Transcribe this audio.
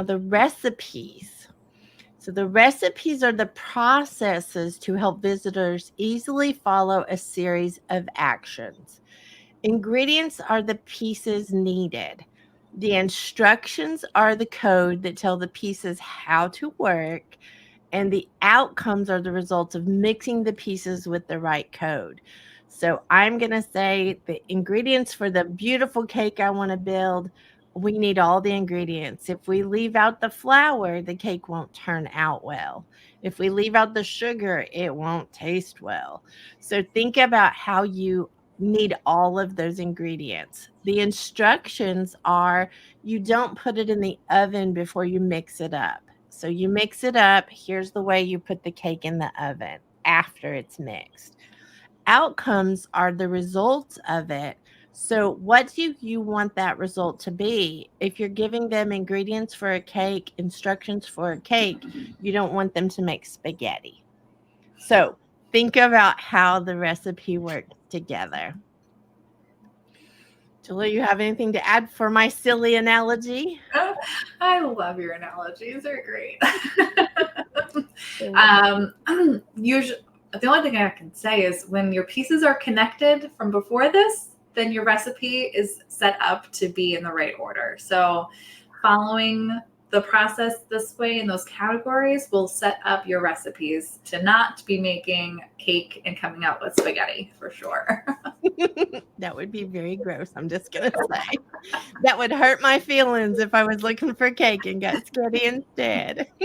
the recipes. So the recipes are the processes to help visitors easily follow a series of actions. Ingredients are the pieces needed. The instructions are the code that tell the pieces how to work, and the outcomes are the results of mixing the pieces with the right code. So I'm going to say the ingredients for the beautiful cake I want to build, we need all the ingredients. If we leave out the flour, the cake won't turn out well. If we leave out the sugar, it won't taste well. So think about how you need all of those ingredients. The instructions are you don't put it in the oven before you mix it up. So you mix it up. Here's the way you put the cake in the oven after it's mixed. Outcomes are the results of it. So, what do you want that result to be? If you're giving them ingredients for a cake, instructions for a cake, you don't want them to make spaghetti. So, think about how the recipe works together. Julia, you have anything to add for my silly analogy? I love your analogies; they're great. Thank Usually, the only thing I can say is when your pieces are connected from before this, then your recipe is set up to be in the right order. So, following the process this way in those categories will set up your recipes to not be making cake and coming out with spaghetti for sure. That would be very gross, I'm just gonna say. That would hurt my feelings if I was looking for cake and got spaghetti instead.